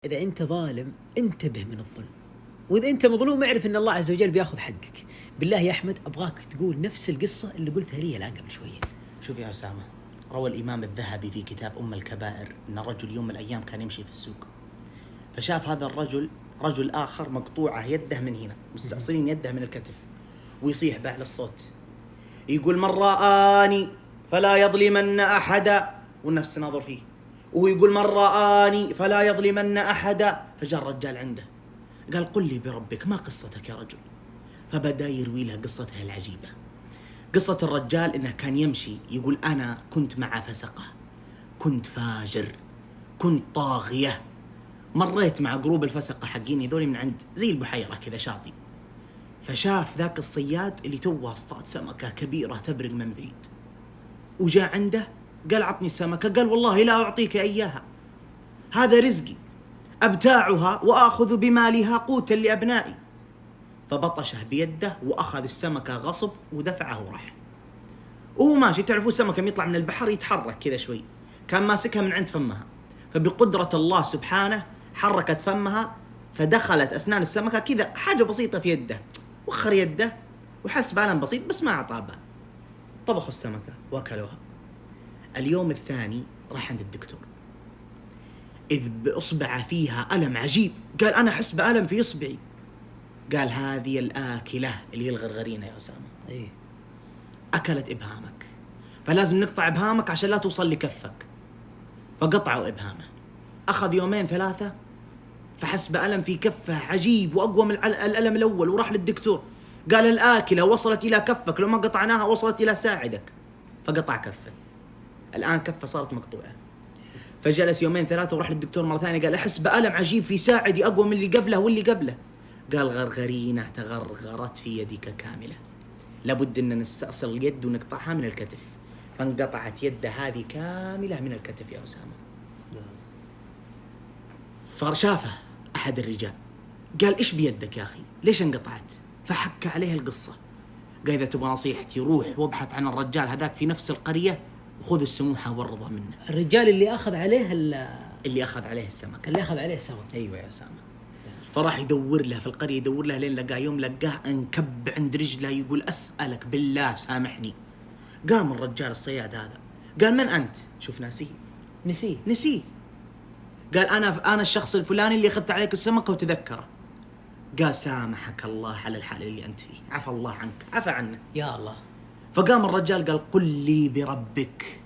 إذا أنت ظالم انتبه من الظلم، وإذا أنت مظلوم اعرف أن الله عز وجل بياخذ حقك. بالله يا أحمد أبغاك تقول نفس القصة اللي قلتها لي الآن قبل شوية. شوف يا أسامة، روى الإمام الذهبي في كتاب أم الكبائر أن رجل يوم من الأيام كان يمشي في السوق، فشاف هذا الرجل رجل آخر مقطوعة يده من هنا، مستأصلين يده من الكتف، ويصيح بأعلى الصوت يقول: من رآني فلا يظلمن أحدا، والناس تناظر فيه، وهو يقول: من رآني فلا يظلمن أحدا. فجاء الرجال عنده قال: قل لي بربك ما قصتك يا رجل؟ فبدأ يروي له قصته العجيبة. قصة الرجال إنه كان يمشي يقول: أنا كنت مع فسقة، كنت فاجر، كنت طاغية، مريت مع قروب الفسقة حقين ذولي من عند زي البحيرة كذا شاطئ، فشاف ذاك الصياد اللي توه اصطاد سمكة كبيرة تبرق من بعيد، وجاء عنده قال: عطني السمكة. قال: والله لا أعطيك إياها، هذا رزقي، أبتاعها وآخذ بمالها قوتا لأبنائي. فبطشه بيده وأخذ السمكة غصب ودفعه وراح. وهو ماشي، تعرفوا السمكة يطلع من البحر يتحرك كذا شوي، كان ماسكها من عند فمها، فبقدرة الله سبحانه حركت فمها فدخلت أسنان السمكة كذا حاجة بسيطة في يده، وخر يده وحس بألم بسيط بس ما أعطاه بال. طبخوا السمكة وأكلوها. اليوم الثاني راح عند الدكتور، إذ بإصبع فيها ألم عجيب. قال: أنا أحس بألم في إصبعي. قال: هذه الآكلة اللي هي الغرغرينة يا أسامة، أكلت إبهامك، فلازم نقطع إبهامك عشان لا توصل لكفك. فقطعوا إبهامه. أخذ يومين ثلاثة فحس بألم في كفه عجيب وأقوى من الألم الأول، وراح للدكتور قال: الآكلة وصلت إلى كفك، لو ما قطعناها وصلت إلى ساعدك. فقطع كفه، الآن كفه صارت مقطوعة. فجلس يومين ثلاثة وراح للدكتور مرة ثانية قال: أحس بألم عجيب في ساعدي أقوى من اللي قبله واللي قبله. قال: غرغرينة تغرغرت في يدك كاملة، لابد أن نستأصل اليد ونقطعها من الكتف. فانقطعت يد هذه كاملة من الكتف يا أسامة. فشافه أحد الرجال قال: إيش بيدك يا أخي؟ ليش انقطعت؟ فحكى عليه القصة. قال: إذا تبغى نصيحتي روح وابحث عن الرجال هذاك في نفس القرية وخذ السموحة والرضا منه. الرجال اللي أخذ عليه اللي أخذ عليه السمك، اللي أخذ عليه السمك. أيوة يا أسامة. فراح يدور له في القرية، يدور له لين لقاه. يوم لقاه انكب عند رجله يقول: أسألك بالله سامحني. قام الرجال الصياد هذا قال: من أنت؟ شوف نسيه. قال: أنا الشخص الفلاني اللي أخذت عليك السمكة وتذكره. قال: سامحك الله على الحال اللي أنت فيه، عفى الله عنك، عفى عنه يا الله. فقام الرجال قال: قل لي بربك،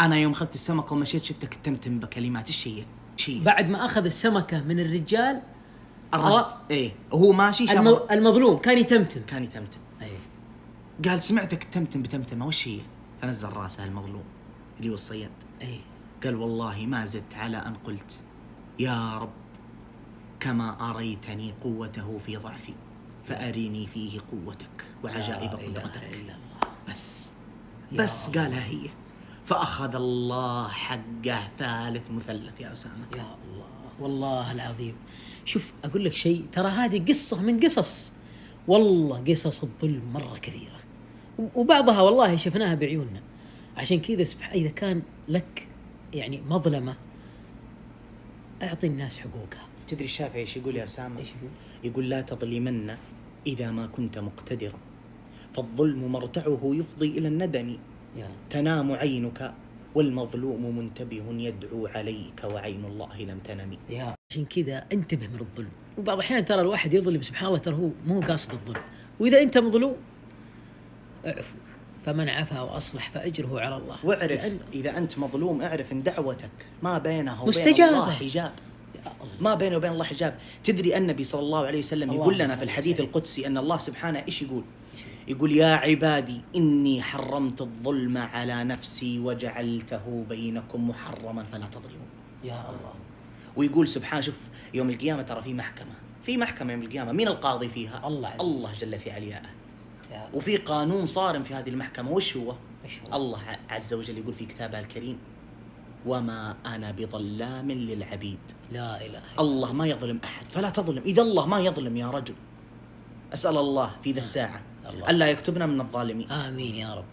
أنا يوم أخذت السمكة ومشيت شفتك تمتم بكلمات. إيش هي؟ بعد ما أخذ السمكة من الرجال إيه وهو ماشي المظلوم كان يتمتم. أيه. قال: سمعتك تمتم بتمتمة، وش هي؟ فنزل راسه المظلوم اللي هو الصياد. أيه. قال: والله ما زدت على أن قلت: يا رب كما أريتني قوته في ضعفي فأريني فيه قوتك وعجائب قدرتك. بس قالها هي. فأخذ الله حقه ثالث مثلث يا أسامة. يا الله والله العظيم. شوف أقول لك شيء، ترى هذه قصة من قصص، والله قصص الظلم مرة كثيرة، وبعضها والله شفناها بعيوننا. عشان كذا إذا كان لك يعني مظلمة أعطي الناس حقوقها. تدري الشافعي ايش يقول يا أسامة؟ إيش يقول؟ يقول: لا تظلمن إذا ما كنت مقتدرا، فالظلم مرتعه يفضي إلى الندم. تنام عينك والمظلوم منتبه يدعو عليك وعين الله لم تنم. عشان كذا انتبه من الظلم. وبعض الأحيان ترى الواحد يظلم سبحان الله ترى هو مو قاصد الظلم، وإذا أنت مظلوم اعفو، فمن عفا وأصلح فأجره على الله. واعرف إذا أنت مظلوم اعرف إن دعوتك ما بينه وبين مستجابة. الله حجاب، ما بينه وبين الله حجاب. تدري النبي صلى الله عليه وسلم يقول لنا في الحديث القدسي أن الله سبحانه إيش يقول: يا عبادي إني حرمت الظلم على نفسي وجعلته بينكم محرما فلا تظلموا. يا الله. ويقول سبحانه، شوف يوم القيامة ترى في محكمة يوم القيامة، مين القاضي فيها؟ الله جل في عليائه. وفي قانون صارم في هذه المحكمة، وش هو؟ الله عز وجل يقول في كتابه الكريم: وما أنا بظلام للعبيد. لا إله إلا الله ما يظلم أحد، فلا تظلم. إذا الله ما يظلم يا رجل، أسأل الله في ذا الساعة ألا يكتبنا من الظالمين. آمين يا رب.